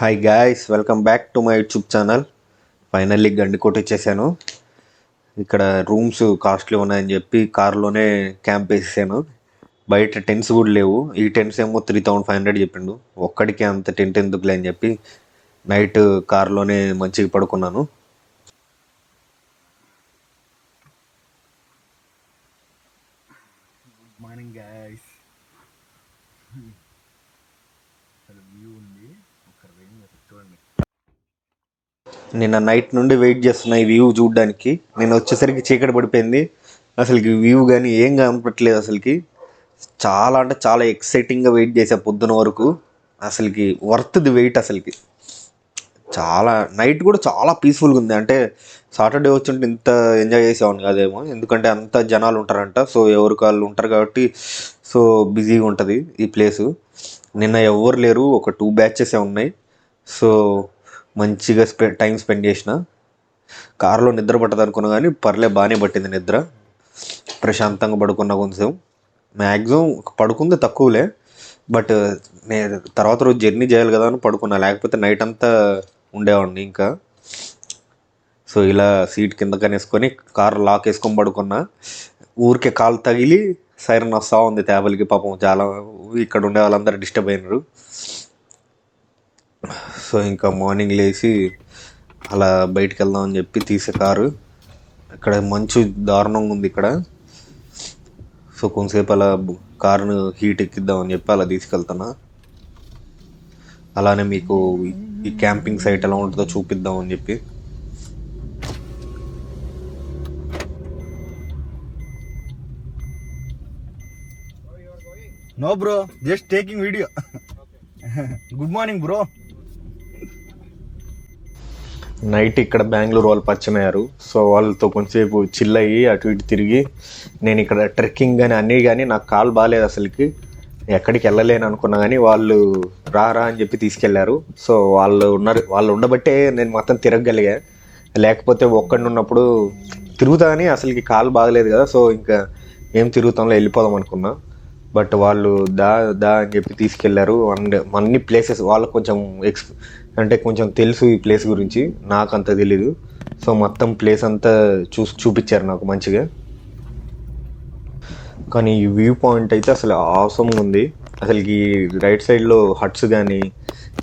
Hi guys, welcome back to my YouTube channel. Finally Gandikota వచ్చేసాను. ఇక్కడ rooms costly ఉన్నాయని చెప్పి కార్లోనే క్యాంప్ వేసేసాను. బయట టెంట్స్ కూడా లేవు. ఈ టెంట్స్ ఏమో 3500 చెప్పిండు. ఒక్కడికి అంత టెంట్ ఎందుకులే అని చెప్పి నైట్ కార్లోనే మంచిగా పడుకున్నాను. మార్నింగ్ గాయ్స్, అసలు వ్యూ ఉంది. ఒక రేంజ్ చూడండి. నిన్న నైట్ నుండి వెయిట్ చేస్తున్నా ఈ వ్యూ చూడడానికి. నేను వచ్చేసరికి చీకటి పడిపోయింది. అసలుకి వ్యూ కానీ ఏం కనపట్లేదు. అసలుకి చాలా అంటే చాలా ఎక్సైటింగ్గా వెయిట్ చేసా పొద్దున వరకు. అసలుకి వర్త్ ది వెయిట్. అసలుకి చాలా నైట్ కూడా చాలా పీస్ఫుల్గా ఉంది. అంటే సాటర్డే వచ్చుంటే ఇంత ఎంజాయ్ చేసేవాడిని కాదేమో, ఎందుకంటే అంత జనాలు ఉంటారంట. సో ఎవరికి వాళ్ళు ఉంటారు కాబట్టి సో బిజీగా ఉంటుంది ఈ ప్లేసు. నిన్న ఎవరు లేరు, ఒక 2 బ్యాచెసే ఉన్నాయి. సో మంచిగా టైం స్పెండ్ చేసిన. కారులో నిద్ర పట్టదు అనుకున్నా కానీ బాగానే పట్టింది నిద్ర. ప్రశాంతంగా పడుకున్నా. కొంచెం మ్యాక్సిమం పడుకుంది తక్కువలే, బట్ నేను తర్వాత రోజు జర్నీ చేయాలి కదా అని పడుకున్నా, లేకపోతే నైట్ అంతా ఉండేవాడిని ఇంకా. సో ఇలా సీట్ కింద కనేసుకొని కార్ లాక్ వేసుకొని పడుకున్నా. ఊరికే కాలు తగిలి సైరన్ వస్తూ ఉంది తేబలికి. పాపం చాలా ఇక్కడ ఉండే వాళ్ళందరూ డిస్టర్బ్ అయినారు. సో ఇంకా మార్నింగ్ లేచి అలా బయటికి వెళ్దాం అని చెప్పి తీసే కారు. ఇక్కడ మంచు దారుణంగా ఉంది ఇక్కడ. సో కొంతసేపు అలా కారును హీట్ ఎక్కిద్దామని చెప్పి అలా తీసుకెళ్తున్నా. అలానే మీకు ఈ క్యాంపింగ్ సైట్ ఎలా ఉంటుందో చూపిద్దామని చెప్పి. No bro, just taking video. Good morning bro. Night ఇక్కడ బెంగళూరు వాళ్ళు పరిచయం అయ్యారు. సో వాళ్ళతో కొంచెంసేపు చిల్ అయ్యి అటు ఇటు తిరిగి, నేను ఇక్కడ ట్రెక్కింగ్ కానీ అన్నీ కానీ నాకు కాలు బాగాలేదు, అసలుకి ఎక్కడికి వెళ్ళలేను అనుకున్నా కానీ వాళ్ళు రా అని చెప్పి తీసుకెళ్లారు. సో వాళ్ళు ఉండబట్టే నేను మొత్తం తిరగగలిగా. లేకపోతే ఒక్కడిని ఉన్నప్పుడు తిరుగుతా కానీ అసలుకి కాలు బాగలేదు కదా. సో ఇంకా ఏం తిరుగుతాంలో వెళ్ళిపోదాం అనుకున్నా. బట్ వాళ్ళు దా అని చెప్పి తీసుకెళ్లారు. అండ్ అన్ని ప్లేసెస్ వాళ్ళకు కొంచెం అంటే కొంచెం తెలుసు ఈ ప్లేస్ గురించి, నాకు అంత తెలీదు. సో మొత్తం ప్లేస్ అంతా చూపించారు నాకు మంచిగా. కానీ ఈ వ్యూ పాయింట్ అయితే అసలు ఆసమ్గా ఉంది. అసలుకి రైట్ సైడ్లో హట్స్ కానీ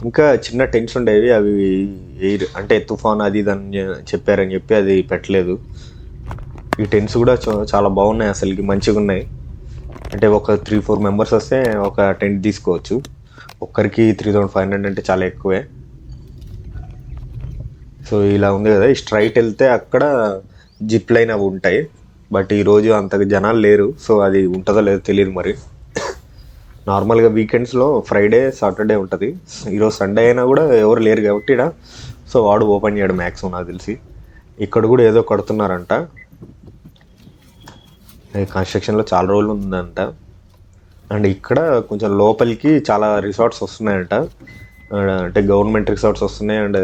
ఇంకా చిన్న టెంట్స్ ఉండేవి, అవి ఎయిర్ అంటే తుఫాన్ అది ఇది అని చెప్పారని చెప్పి అది పెట్టలేదు. ఈ టెంట్స్ కూడా చాలా బాగున్నాయి, అసలుకి మంచిగా ఉన్నాయి. అంటే ఒక 3-4 మెంబర్స్ వస్తే ఒక టెంట్ తీసుకోవచ్చు. ఒక్కరికి 3500 అంటే చాలా ఎక్కువే. సో ఇలా ఉంది కదా, ఈ స్ట్రైట్ వెళ్తే అక్కడ జిప్ లైన్ అవి ఉంటాయి. బట్ ఈరోజు అంతగా జనాలు లేరు. సో అది ఉంటుందో లేదో తెలియదు మరి. నార్మల్గా వీకెండ్స్లో ఫ్రైడే సాటర్డే ఉంటుంది. ఈరోజు సండే అయినా కూడా ఎవరు లేరు కాబట్టి ఇక్కడ సో వాడు ఓపెన్ చేయడం మ్యాక్సిమం నాకు తెలిసి. ఇక్కడ కూడా ఏదో కడుతున్నారంట. కన్స్ట్రక్షన్లో చాలా రోజులు ఉందంట. అండ్ ఇక్కడ కొంచెం లోపలికి చాలా రిసార్ట్స్ వస్తున్నాయంట. అంటే గవర్నమెంట్ రిసార్ట్స్ వస్తున్నాయి. అండ్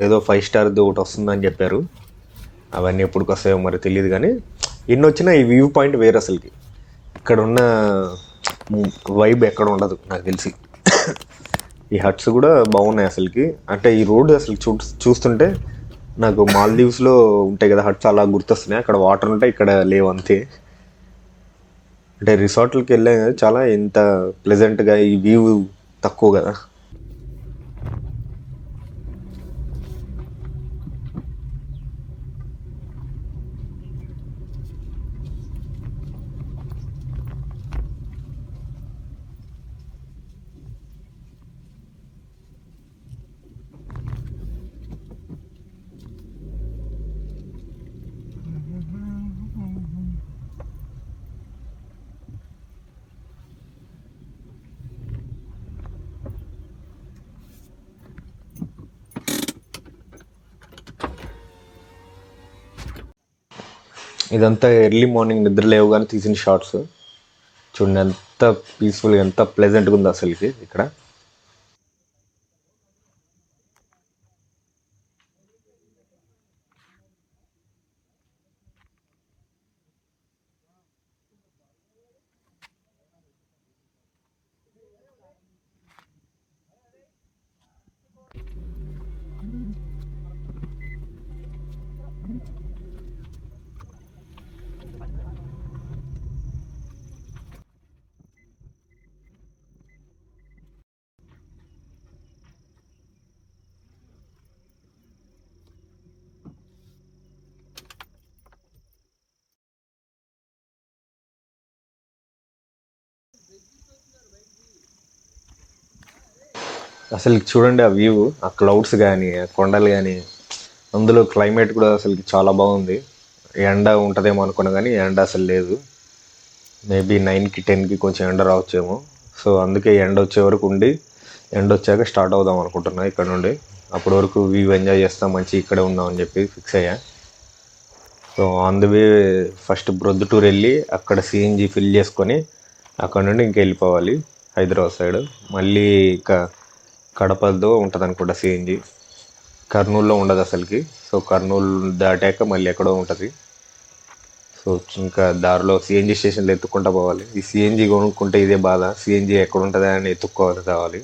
ఏదో 5 స్టార్ది ఒకటి వస్తుందని చెప్పారు. అవన్నీ ఎప్పటికి వస్తాయో మరి తెలియదు. కానీ ఎన్ని వచ్చినా ఈ వ్యూ పాయింట్ వేరు. అసలుకి ఇక్కడ ఉన్న వైబ్ ఎక్కడ ఉండదు నాకు తెలిసి. ఈ హట్స్ కూడా బాగున్నాయి అసలుకి. అంటే ఈ రోడ్ అసలు చూస్తుంటే నాకు మాల్దీవ్స్లో ఉంటాయి కదా హట్స్, అలా గుర్తొస్తున్నాయి. అక్కడ వాటర్ ఉంటాయి, ఇక్కడ లేవు అంతే. అంటే రిసార్ట్లకి వెళ్ళాం కదా, చాలా ఎంత ప్లెజెంట్గా, ఈ వ్యూ తక్కువ కదా. ఇదంతా ఎర్లీ మార్నింగ్ నిద్ర లేవగానే తీసిన షార్ట్స్. చూడండి ఎంత పీస్ఫుల్గా, ఎంత ప్లెజెంట్గా ఉంది అసలుకి ఇక్కడ. అసలు చూడండి ఆ వ్యూ, ఆ క్లౌడ్స్ కానీ ఆ కొండలు కానీ, అందులో క్లైమేట్ కూడా అసలు చాలా బాగుంది. ఎండ ఉంటుందేమో అనుకున్నా కానీ ఎండ అసలు లేదు. మేబీ 9కి 10కి కొంచెం ఎండ రావచ్చేమో. సో అందుకే ఎండ వచ్చే వరకు ఉండి ఎండ వచ్చాక స్టార్ట్ అవుదాం అనుకుంటున్నా ఇక్కడ నుండి. అప్పటి వరకు వ్యూ ఎంజాయ్ చేస్తాం, మంచి ఇక్కడే ఉందాం అని చెప్పి ఫిక్స్ అయ్యా. So on the way first Proddatur వెళ్ళి అక్కడ సిఎన్జి ఫిల్ చేసుకొని అక్కడ నుండి ఇంక వెళ్ళిపోవాలి హైదరాబాద్ సైడ్. మళ్ళీ ఇక కడపలో ఉంటుంది అనుకుంటా సిఎన్జి, కర్నూలులో ఉండదు అసలుకి. సో కర్నూలు దాటాక మళ్ళీ ఎక్కడో ఉంటుంది. సో ఇంకా దారిలో సిఎన్జి స్టేషన్లో ఎత్తుక్కుంటా పోవాలి. ఈ సిఎన్జి కొనుక్కుంటే ఇదే బాధ, సిఎన్జి ఎక్కడ ఉంటుందా అని ఎత్తుక్కోవాలి కావాలి.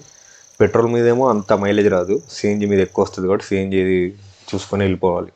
పెట్రోల్ మీదేమో అంత మైలేజ్ రాదు, సిఎన్జి మీద ఎక్కువ వస్తుంది కాబట్టి సిఎన్జి చూసుకొని వెళ్ళిపోవాలి.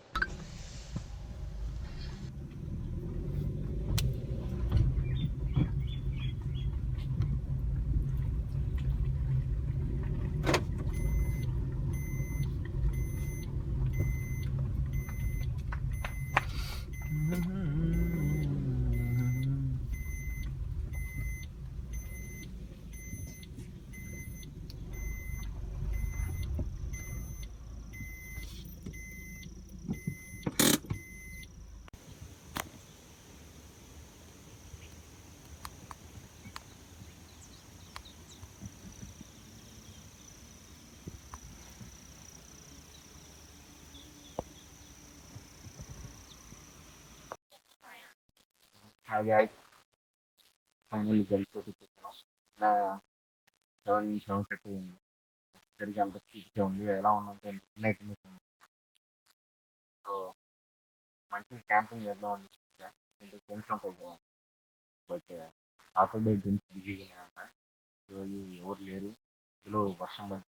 అది ఫైనల్లీ గెలిచిపోతున్నాం. ఇలా 7:30 సరిగ్గా అంత స్పీడ్గా ఉంది. ఎలా ఉందంటే నైట్ సో మంచిగా క్యాంపింగ్ చేద్దాం అని ఫ్రెండ్స్ ఉంటాయి కదా. బట్ సాటర్డే డ్రింక్స్ బిజీగా ఉన్నా, ఈరోజు ఎవరు లేరు. ఇందులో వర్షం పడుతుంది.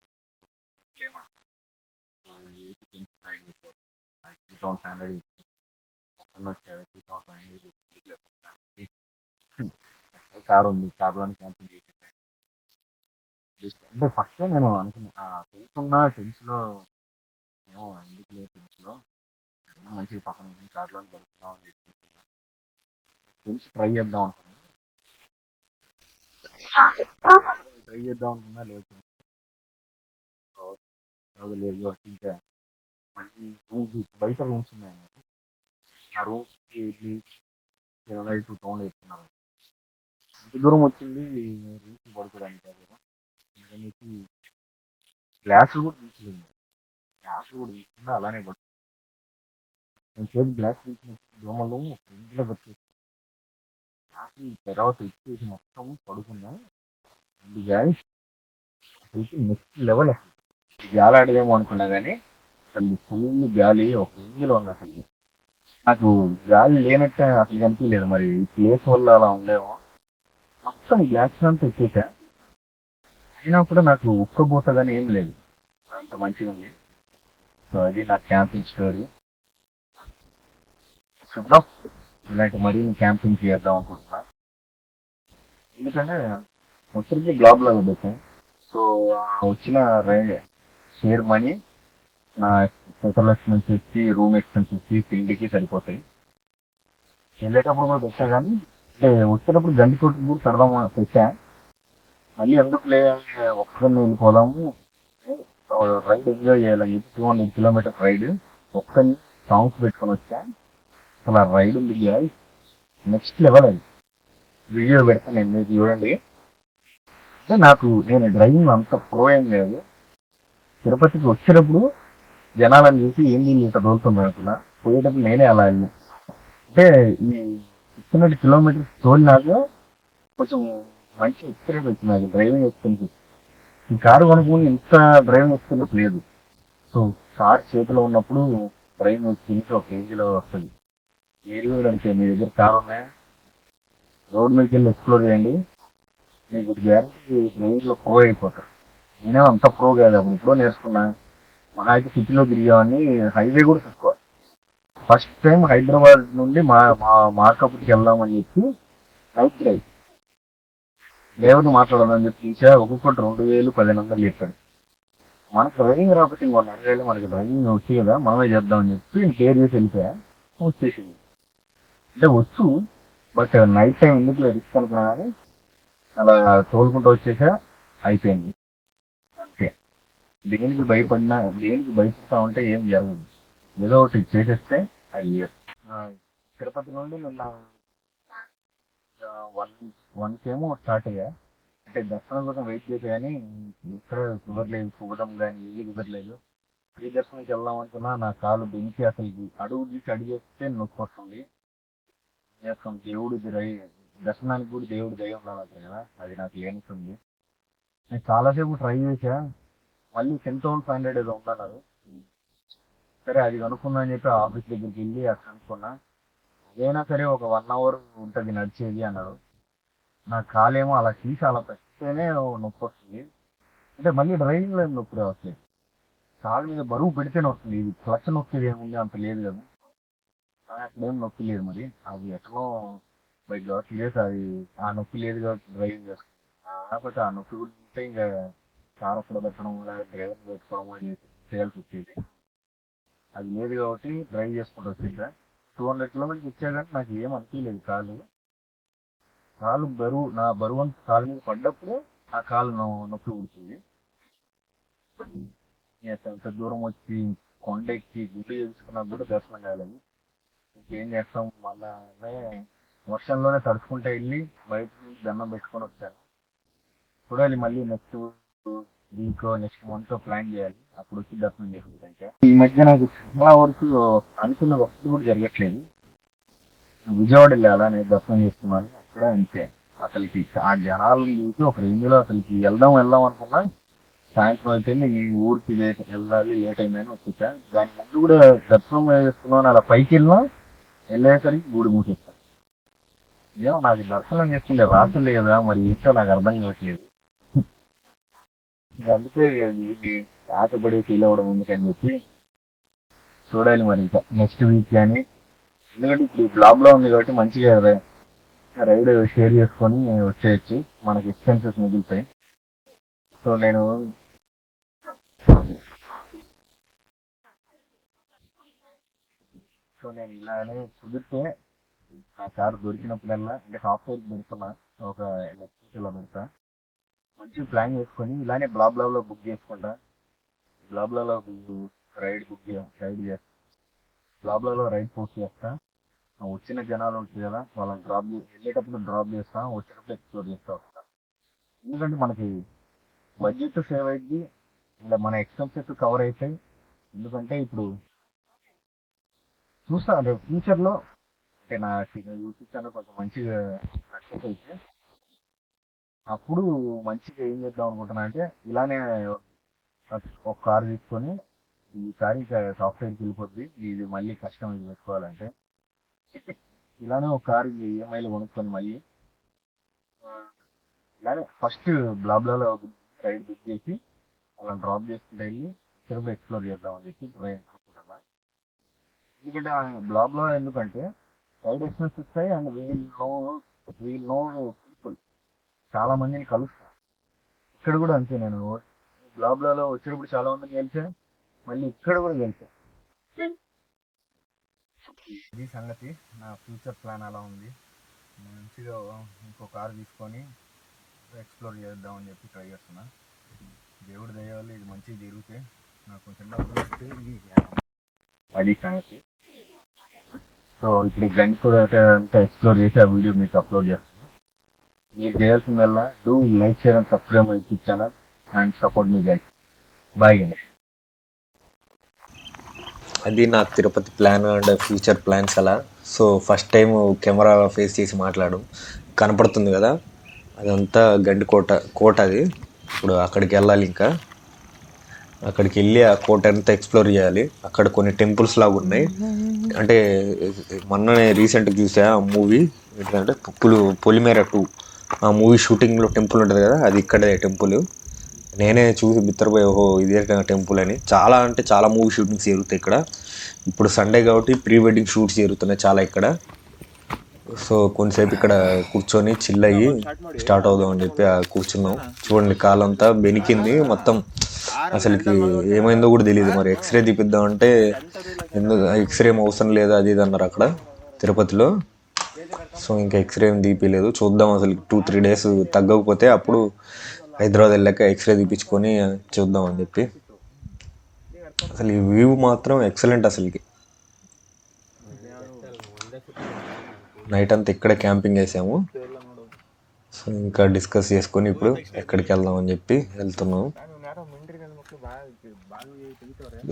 కారు ఉంది, కారులోని క్యాంపింగ్ చేసి అంటే ఫస్ట్ నేను అనుకున్నా తెలుసున్నా టెన్స్లో ఏమో ఎందుకు లేదు టెన్స్లో మంచి పక్కన కార్లో వెళ్తున్నాం అని చెప్పి తెలిసి ట్రై చేద్దాం అనుకున్నా. లేదు లేదు ఇంకా మంచి రూమ్స్ బయట రూమ్స్ ఉన్నాయి అన్నమాట. ఆ రూమ్స్కి వెళ్ళి 2 వేస్తున్నారు. ఇంత దూరం వచ్చింది రూమ్స్ పడుకోవడానికి కదా. అందుకనేసి గ్లాసులు కూడా తీసుకోలేదు. గ్లాసులు కూడా తీసుకుండా అలానే పడుతుంది. నేను చేతి గ్లాస్ తీసిన దోమలు ఇంట్లో వచ్చేసి గ్లాసు తర్వాత ఇచ్చేసి మొత్తం పడుకున్నా. గ్యాస్ నెక్స్ట్ లెవెల్ అసలు. గాలి ఆడదేమో అనుకున్నా కానీ అసలు ఫుల్ గాలి ఒక రేంజ్లో ఉంది అసలు. నాకు గాలి లేనట్టే అసలు కనిపించలేదు. మరి ఈ ప్లేస్ వల్ల అలా ఉండేమో. మొత్తం గ్లాస్ అంతా ఎక్కేసా, అయినా కూడా నాకు ఉక్కబోత కానీ ఏం లేదు. అంత మంచిగా ఉంది. సో అది నా క్యాంపింగ్ స్టోరీ. చూద్దాం ఇలాంటి మరీ క్యాంపింగ్ చేద్దాం అనుకుంటున్నా. ఎందుకంటే మొత్తానికి బ్లాగ్ లాగా పెట్టాను. సో వచ్చిన షేర్ మనీ నా పెట్రోల్ ఎక్స్పెన్స్ వచ్చి, రూమ్ ఎక్స్పెన్స్ వచ్చి, తిండికి సరిపోతాయి. వెళ్ళేటప్పుడు కూడా పెట్టా కానీ వచ్చేటప్పుడు గండికోటి కూడా కడదాం పెట్టా. మళ్ళీ ఎందుకు లే ఒక్కరిని వెళ్ళిపోదాము, రైడ్ ఎంజాయ్ చేయాలని చెప్పి 200 కిలోమీటర్ రైడ్ ఒక్కరిని సాంగ్స్ పెట్టుకొని వచ్చా. అసలు ఆ రైడ్ ఉంది నెక్స్ట్ లెవెల్. అది వీడియో పెడతాను, నేను మీకు చూడండి. అంటే నేను డ్రైవింగ్ అంత ప్రో ఏం లేదు. తిరుపతికి వచ్చేటప్పుడు జనాలను చూసి ఏంది ఇంత తోలుతుంది అనుకున్నా. పోయేటప్పుడు నేనే అలా వెళ్ళి అంటే ఈ 600 కిలోమీటర్స్ తోలినాక కొంచెం మంచి ఎక్స్పీరియన్స్ వచ్చింది నాకు డ్రైవింగ్ ఎక్స్పీరియన్స్. ఈ కారు కొనుక్కుని ఇంత డ్రైవింగ్ ఎక్స్పీరియన్స్ లేదు. సో కార్ చేతిలో ఉన్నప్పుడు డ్రైవింగ్ ఎక్స్పీరియన్స్ ఒక రేంజ్లో వస్తుంది. మీరు కూడా అంతే, మీ దగ్గర కార్ ఉన్నాయా రోడ్ మీదకి వెళ్ళి ఎక్స్ప్లోర్ చేయండి, మీకు గ్యారెంటీ డ్రైవింగ్లో ప్రో అయిపోతారు. నేనే అంత ప్రో కాదు, అప్పుడు ఎప్పుడో నేర్చుకున్నా. మా అయితే సిటీలో తిరిగామని, హైవే కూడా తక్కువ. ఫస్ట్ టైం హైదరాబాద్ నుండి మార్కాపురికి వెళ్దామని చెప్పి నైట్ డ్రైవ్ డ్రైవర్ని మాట్లాడాలని చెప్పి తీసా. ఒక్కొక్కటి 2,000-1,500 చెప్పాడు. మనకు డ్రైవింగ్ రాకపోతే ఇంకో అడగాలి, మనకి డ్రైవింగ్ వచ్చి కదా మనమే చేద్దామని చెప్పి నేను కేర్ చేసి వెళ్ళిపోయా. వచ్చేసింది అంటే వచ్చు, బట్ నైట్ టైం ఎందుకు రిస్క్ అనుకున్నా కానీ అలా తోలుకుంటూ వచ్చేసా, అయిపోయింది అంతే. దేనికి భయపడతా ఉంటే ఏం జరగదు. ఏదో ఒకటి చేసేస్తే అది ఆ, తిరుపతి నుండి నిన్న వన్ వన్కేమో స్టార్ట్ అయ్యా. అంటే దర్శనం కోసం వెయిట్ చేసా కానీ ఇక్కడ కుదరలేదు, కుదరడం కానీ ఏది కుదరలేదు. ఫ్రీ దర్శనంకి వెళ్దాం అనుకున్నా, నా కాలు బెంచి అసలు అడుగు తీసి అడిగేస్తే నొప్పి వస్తుంది. చేస్తాం దర్శనానికి కూడా దేవుడు దయ ఉండాలంటారు కదా, అది నాకు లేనిస్తుంది. నేను చాలాసేపు ట్రై చేశా, మళ్ళీ 10,500 ఏదో ఉందన్నారు. సరే అది కనుక్కుందా అని చెప్పి ఆఫీస్ దగ్గరికి వెళ్ళి అది కనుక్కున్నా. అదైనా సరే ఒక 1 అవర్ ఉంటుంది నడిచేది అన్నారు. నా కాలేమో అలా తీసి అలా పెడితేనే నొప్పి వస్తుంది. అంటే మళ్ళీ డ్రైవింగ్ లో నొప్పి రావట్లేదు, కాలు మీద బరువు పెడితేనే వస్తుంది. ఇది క్లచ్ నొక్కిది ఏముంది అంత లేదు కదా, అక్కడేం నొప్పి లేదు. మరి అది ఎక్కడో బై గాట్ లేదు, అది ఆ నొప్పి లేదు కాబట్టి డ్రైవింగ్ చేస్తాను. కాకపోతే ఆ నొప్పి కూడా ఉంటే ఇంకా కార్ అక్కడ పెట్టడం లేదా డ్రైవర్ పెట్టుకోవడం అని చేయాల్సి వచ్చేది. అది లేదు కాబట్టి డ్రైవ్ చేసుకుంటూ వచ్చిందా. 200 కిలోమీటర్స్ వచ్చా కానీ నాకు ఏం అనిపించలేదు. కాలు బరువు, నా బరువు అంతా కాలు మీద పడ్డప్పుడు ఆ కాలు నొప్పి పుడుతుంది. అంత దూరం వచ్చి కొండ ఎక్కి గుడ్డు చేసుకున్నా కూడా దర్శనం కాలేదు. ఇంకేం చేస్తాం, మళ్ళా వర్షంలోనే తడుచుకుంటా వెళ్ళి బయట నుంచి దండం పెట్టుకొని వచ్చాను. చూడాలి మళ్ళీ next week next month plan చేయాలి, అప్పుడు వచ్చి దర్శనం చేసుకుంటా. ఈ మధ్య నాకు చాలా వరకు అనుకున్న వస్తు కూడా జరగట్లేదు. విజయవాడ వెళ్ళాలా నేను దర్శనం చేసుకున్నాను, అక్కడ అంతే. అసలుకి ఆ జనాలు చూసి ఒక రేంజ్ లో అసలుకి వెళ్దాం అనుకున్నా. సాయంత్రం అయితే ఈ ఊరికి వెళ్ళాలి, లేట్ అయిందని వచ్చేసా. దాని ముందు కూడా దర్శనం చేసుకున్నాను, అలా పైకి వెళ్ళేసరికి గుడి మూసేస్తాను. ఏమో నాకు దర్శనం చేసుకుంటే రాత్రి లేదా మరి ఏంటో నాకు అర్థం కావట్లేదు. అందుకే ఆశపడి ఫీల్ అవ్వడం ఎందుకని చెప్పి చూడాలి మరి ఇంకా నెక్స్ట్ వీక్ కానీ. ఎందుకంటే ఇప్పుడు బ్లాగ్ లో ఉంది కాబట్టి మంచిగా రైడ్ షేర్ చేసుకొని వచ్చేయచ్చు, మనకి ఎక్స్పెన్సెస్ మిగులుతాయి. సో నేను ఇలానే కుదిరితే నా కారు దొరికినప్పుడల్లా, అంటే సాఫ్ట్వేర్ పెడుతున్నా, ఒక ఎలక్ట్రికల్ పెడతా. మంచిగా ప్లాన్ చేసుకొని ఇలానే బ్లాబ్లాలో బుక్ చేసుకుంటా. బ్లాబ్లాలో రైడ్ చేస్తా, బ్లాబ్లాలో రైడ్ పోస్ట్ చేస్తా. వచ్చిన జనాలు ఉంటుంది కదా, వాళ్ళని వెళ్ళేటప్పుడు డ్రాప్ చేస్తా, వచ్చేటప్పుడు ఎక్స్ప్లోర్ చేస్తా వస్తా. ఎందుకంటే మనకి బడ్జెట్ సేవ్ అయ్యి ఇలా మన ఎక్స్పెన్సెస్ కవర్ అవుతాయి. ఎందుకంటే ఇప్పుడు చూస్తా అంటే ఫ్యూచర్లో, అంటే నా యూట్యూబ్ ఛానల్ కొంచెం మంచిగా సక్సెస్ అయితే అప్పుడు మంచిగా ఏం చేద్దాం అనుకుంటున్నా అంటే ఇలానే ఒక కార్ తీసుకొని, ఈ కార్ ఇంకా సాఫ్ట్వేర్కి వెళ్ళిపోద్ది, ఇది మళ్ళీ కష్టం ఇది పెట్టుకోవాలంటే. ఇలానే ఒక కార్ ఈఎంఐలో కొనుక్కొని మళ్ళీ ఇలానే ఫస్ట్ బ్లాబ్లాలో రైడ్ బుక్ చేసి అలా డ్రాప్ చేసుకుంటే వెళ్ళి తిరుపతి ఎక్స్ప్లోర్ చేద్దాం అని చెప్పి అనుకుంటున్నా. ఎందుకంటే బ్లాబ్లో ఎందుకంటే రైడ్ ఎక్స్పెన్స్ ఇస్తాయి అండ్ వీల్ నో పీపుల్, చాలా మందిని కలుస్తా. ఇక్కడ కూడా అంతే, నేను బ్లాబ్లాలో వచ్చేటప్పుడు చాలా మందిని కలిసా, మళ్ళీ ఇక్కడ కూడా కలిసా. ఇది సంగతి. నా ఫ్యూచర్ ప్లాన్ అలా ఉంది. మంచిగా ఇంకో కారు తీసుకొని ఎక్స్ప్లోర్ చేద్దాం అని చెప్పి ట్రై చేస్తున్నా. దేవుడి దయ వల్ల ఇది మంచిగా జరిగితే నాకు కొంచెం డబ్బులు వస్తే అది సంగతి. సో ఇప్పుడు గంట కూడా అంతా ఎక్స్ప్లోర్ చేసి ఆ వీడియో మీకు అప్లోడ్ చేస్తాను. మీరు చేయాల్సిందల్లా do like, share and subscribe my YouTube channel and support me guys. Bye అండి. అది నా Tirupati plan and future plans అలా. So first time camera face చేసి కనపడుతుంది కదా, అదంతా కోట అది. ఇప్పుడు అక్కడికి వెళ్ళాలి, ఇంకా అక్కడికి వెళ్ళి ఆ కోట అంతా ఎక్స్ప్లోర్ చేయాలి. అక్కడ కొన్ని టెంపుల్స్ లాగా ఉన్నాయి. అంటే మొన్ననే రీసెంట్గా చూసా ఆ మూవీ ఏంటంటే పొలిమేర 2, ఆ మూవీ షూటింగ్లో టెంపుల్ ఉంటుంది కదా, అది ఇక్కడే టెంపుల్. నేనే చూసి బిత్తరపోయి ఓహో ఇదే టెంపుల్ అని. చాలా అంటే చాలా మూవీ షూటింగ్స్ జరుగుతాయి ఇక్కడ. ఇప్పుడు సండే కాబట్టి ప్రీ వెడ్డింగ్ షూట్స్ జరుగుతున్నాయి చాలా ఇక్కడ. సో కొంతసేపు ఇక్కడ కూర్చొని చిల్ అయ్యి స్టార్ట్ అవుదాం అని చెప్పి కూర్చున్నాం. చూడండి కాలంతా బెనికింది మొత్తం, అసలుకి ఏమైందో కూడా తెలియదు. మరి ఎక్స్రే తీపిద్దాం అంటే ఎందుకు ఎక్స్రే ఏం అవసరం లేదు అది ఇది అన్నారు అక్కడ తిరుపతిలో. సో ఇంకా ఎక్స్రే ఏం తీపిలేదు, చూద్దాం అసలు 2-3 డేస్ తగ్గకపోతే అప్పుడు హైదరాబాద్ వెళ్ళాక ఎక్స్రే తీపించుకొని చూద్దాం అని చెప్పి. అసలు ఈ వ్యూ మాత్రం ఎక్సలెంట్ అసలుకి. నైట్ అంతా ఇక్కడే క్యాంపింగ్ వేసాము. సో ఇంకా డిస్కస్ చేసుకొని ఇప్పుడు ఎక్కడికి వెళ్దాం అని చెప్పి వెళ్తున్నాం.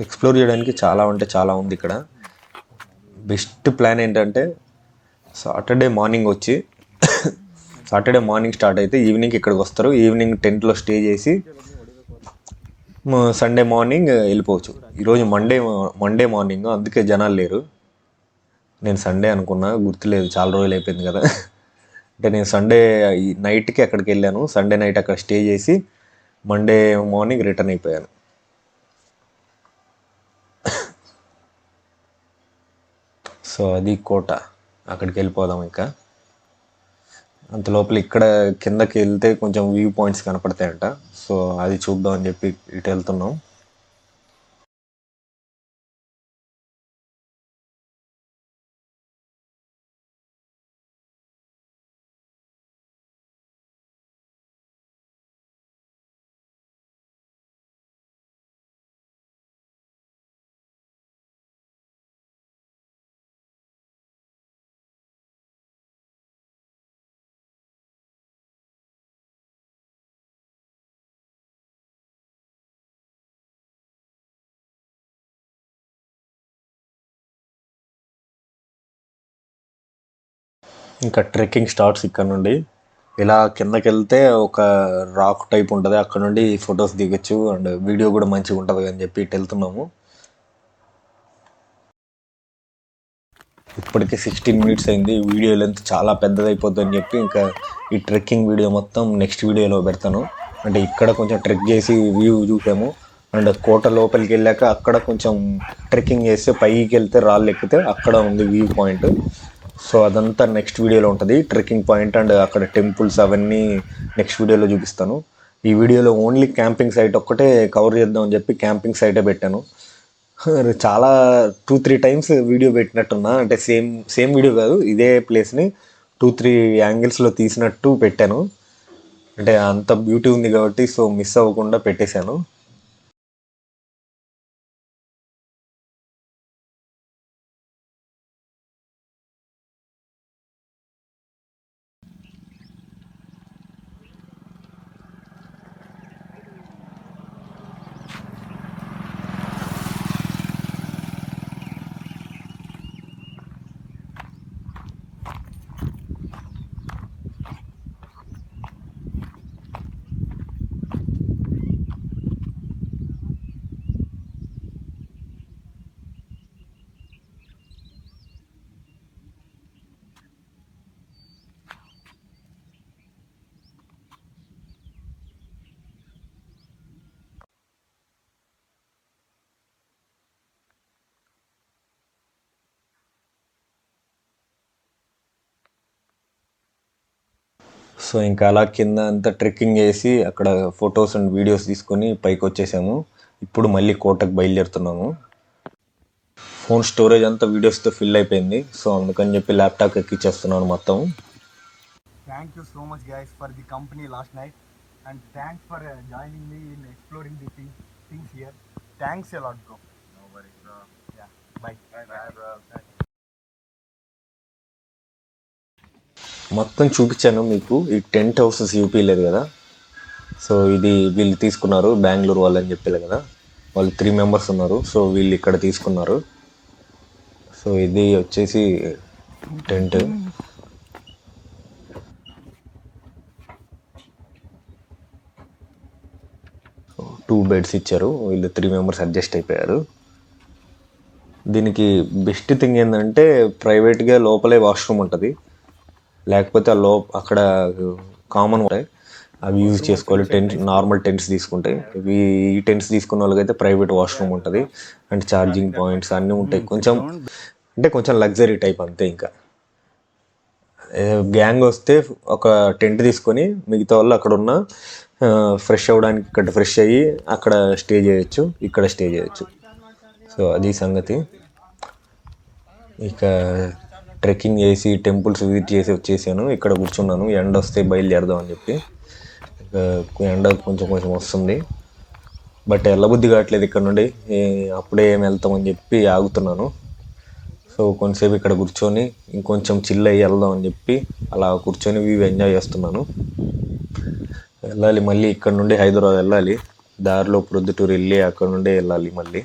ఎక్స్ప్లోర్ చేయడానికి చాలా అంటే చాలా ఉంది ఇక్కడ. బెస్ట్ ప్లాన్ ఏంటంటే సాటర్డే మార్నింగ్ స్టార్ట్ అయితే ఈవినింగ్ ఇక్కడికి వస్తారు. ఈవినింగ్ టెంట్లో స్టే చేసి సండే మార్నింగ్ వెళ్ళిపోవచ్చు. ఈరోజు మండే మార్నింగ్, అందుకే జనాలు లేరు. నేను సండే అనుకున్నా, గుర్తులేదు, చాలా రోజులు అయిపోయింది కదా. అంటే నేను సండే నైట్కి అక్కడికి వెళ్ళాను. సండే నైట్ అక్కడ స్టే చేసి మండే మార్నింగ్ రిటర్న్ అయిపోయాను. సో అది కోట, అక్కడికి వెళ్ళిపోదాం. ఇంకా అంత లోపల ఇక్కడ కిందకి వెళ్తే కొంచెం వ్యూ పాయింట్స్ కనపడతాయంట. సో అది చూద్దాం అని చెప్పి ఇటు వెళ్తున్నాం. ఇంకా ట్రెక్కింగ్ స్టార్ట్స్ ఇక్కడ నుండి. ఇలా కిందకి వెళ్తే ఒక రాక్ టైప్ ఉంటుంది, అక్కడ నుండి ఫొటోస్ దిగచ్చు అండ్ వీడియో కూడా మంచిగా ఉంటుంది అని చెప్పి ఇటు వెళ్తున్నాము. ఇప్పటికే 16 minutes అయింది. వీడియో లెంత్ చాలా పెద్దదైపోద్ది అని చెప్పి ఇంకా ఈ ట్రెక్కింగ్ వీడియో మొత్తం నెక్స్ట్ వీడియోలో పెడతాను. అంటే ఇక్కడ కొంచెం ట్రెక్ చేసి వ్యూ చూసాము. అండ్ కోట లోపలికి వెళ్ళాక అక్కడ కొంచెం ట్రెక్కింగ్ చేస్తే పైకి వెళ్తే రాళ్ళు ఎక్కితే అక్కడ ఉంది వ్యూ పాయింట్. సో అదంతా నెక్స్ట్ వీడియోలో ఉంటుంది. ట్రెక్కింగ్ పాయింట్ అండ్ అక్కడ టెంపుల్స్ అవన్నీ నెక్స్ట్ వీడియోలో చూపిస్తాను. ఈ వీడియోలో ఓన్లీ క్యాంపింగ్ సైట్ ఒక్కటే కవర్ చేద్దాం అని చెప్పి క్యాంపింగ్ సైటే పెట్టాను. చాలా 2-3 టైమ్స్ వీడియో పెట్టినట్టున్నా, అంటే సేమ్ వీడియో కాదు, ఇదే ప్లేస్ని 2-3 యాంగిల్స్లో తీసినట్టు పెట్టాను. అంటే అంత బ్యూటీ ఉంది కాబట్టి సో మిస్ అవ్వకుండా పెట్టేశాను. సో ఇంకా అలా కింద అంతా ట్రెక్కింగ్ చేసి అక్కడ ఫొటోస్ అండ్ వీడియోస్ తీసుకొని పైకి వచ్చేసాము. ఇప్పుడు మళ్ళీ కోటకు బయలుదేరుతున్నాము. ఫోన్ స్టోరేజ్ అంతా వీడియోస్తో ఫిల్ అయిపోయింది. సో అందుకని చెప్పి ల్యాప్టాప్ ఎక్కిచ్చేస్తున్నాను మొత్తం. Thank you so much guys for the company last night, and thanks for joining me in exploring the things here. Thanks a lot bro. No worries bro. Yeah, bye bro. మొత్తం చూపించాను మీకు. ఈ tent houses చూపించలేదు కదా. So ఇది వీళ్ళు తీసుకున్నారు, బెంగళూరు వాళ్ళు అని చెప్పలేదు కదా, వాళ్ళు 3 members ఉన్నారు. సో వీళ్ళు ఇక్కడ తీసుకున్నారు. సో ఇది వచ్చేసి టెంట్. 2 beds ఇచ్చారు. వీళ్ళు 3 members అడ్జస్ట్ అయిపోయారు. దీనికి బెస్ట్ థింగ్ ఏంటంటే ప్రైవేట్గా లోపలే వాష్రూమ్ ఉంటుంది. లేకపోతే అక్కడ కామన్ ఉంటాయి, అవి యూజ్ చేసుకోవాలి. నార్మల్ టెంట్స్ తీసుకుంటే. ఈ టెంట్స్ తీసుకున్న వాళ్ళకైతే ప్రైవేట్ వాష్రూమ్ ఉంటుంది అండ్ ఛార్జింగ్ పాయింట్స్ అన్నీ ఉంటాయి. కొంచెం లగ్జరీ టైప్ అంతే. ఇంకా గ్యాంగ్ వస్తే ఒక టెంట్ తీసుకొని మిగతా వాళ్ళు అక్కడ ఉన్న ఫ్రెష్ అవ్వడానికి ఇక్కడ ఫ్రెష్ అయ్యి అక్కడ స్టే చేయొచ్చు, ఇక్కడ స్టే చేయొచ్చు. సో అది సంగతి. ఇక ట్రెక్కింగ్ చేసి టెంపుల్స్ విజిట్ చేసి వచ్చేసాను. ఇక్కడ కూర్చున్నాను, ఎండ వస్తే బయలుదేరదాం అని చెప్పి. ఎండ కొంచెం వస్తుంది. బట్ వెళ్ళబుద్ధి కావట్లేదు ఇక్కడ నుండి. అప్పుడే ఏం వెళ్తామని చెప్పి ఆగుతున్నాను. సో కొంతసేపు ఇక్కడ కూర్చొని ఇంకొంచెం చిల్ అయ్యి వెళ్దాం అని చెప్పి అలా కూర్చొని వ్యూ ఎంజాయ్ చేస్తున్నాను. వెళ్ళాలి మళ్ళీ ఇక్కడ నుండి హైదరాబాద్ వెళ్ళాలి. దారిలో ప్రొద్దుటూరు వెళ్ళి అక్కడ నుండి వెళ్ళాలి మళ్ళీ.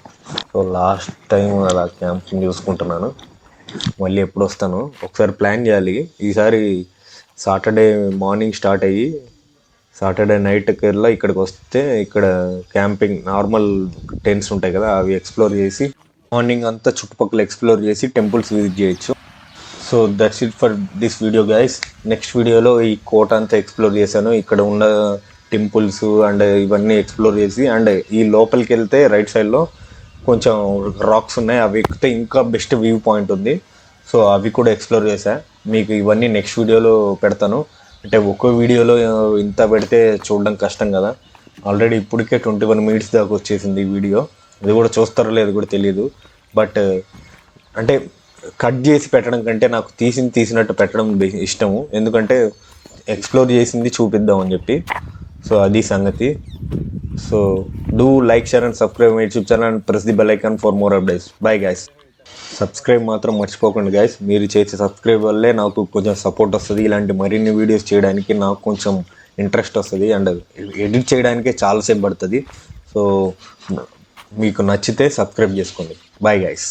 సో లాస్ట్ టైం అలా క్యాంపింగ్ చూసుకుంటున్నాను. మళ్ళీ ఎప్పుడు వస్తాను ఒకసారి ప్లాన్ చేయాలి. ఈసారి సాటర్డే మార్నింగ్ స్టార్ట్ అయ్యి సాటర్డే నైట్కి వెళ్ళా ఇక్కడికి వస్తే ఇక్కడ క్యాంపింగ్ నార్మల్ టెంట్స్ ఉంటాయి కదా, అవి ఎక్స్ప్లోర్ చేసి మార్నింగ్ అంతా చుట్టుపక్కల ఎక్స్ప్లోర్ చేసి టెంపుల్స్ విజిట్ చేయొచ్చు. So that's it for this video guys. Next వీడియోలో ఈ కోట అంతా ఎక్స్ప్లోర్ చేశాను. ఇక్కడ ఉన్న టెంపుల్స్ అండ్ ఇవన్నీ ఎక్స్ప్లోర్ చేసి, అండ్ ఈ లోపలికి వెళ్తే రైట్ సైడ్లో కొంచెం రాక్స్ ఉన్నాయి, అవి ఎక్కితే ఇంకా బెస్ట్ వ్యూ పాయింట్ ఉంది. సో అవి కూడా ఎక్స్ప్లోర్ చేశా. మీకు ఇవన్నీ నెక్స్ట్ వీడియోలో పెడతాను. అంటే ఒక్కో వీడియోలో ఇంత పెడితే చూడడం కష్టం కదా. ఆల్రెడీ ఇప్పటికే 21 minutes దాకా వచ్చేసింది ఈ వీడియో. అది కూడా చూస్తారో లేదు కూడా తెలియదు. బట్ అంటే కట్ చేసి పెట్టడం కంటే నాకు తీసినట్టు పెట్టడం ఇష్టము. ఎందుకంటే ఎక్స్ప్లోర్ చేసింది చూపిద్దాం అని చెప్పి. సో అది సంగతి. So do like, share and subscribe my YouTube channel and press the bell icon for more updates. Bye guys. Subscribe మాత్రం మర్చిపోకండి గైస్. మీరు చేసే సబ్స్క్రైబ్ వల్లే నాకు కొంచెం సపోర్ట్ వస్తుంది. ఇలాంటి మరిన్ని వీడియోస్ చేయడానికి నాకు కొంచెం ఇంట్రెస్ట్ వస్తుంది. అండ్ ఎడిట్ చేయడానికే చాలాసేపు పడుతుంది. సో మీకు నచ్చితే సబ్స్క్రైబ్ చేసుకోండి. Bye guys.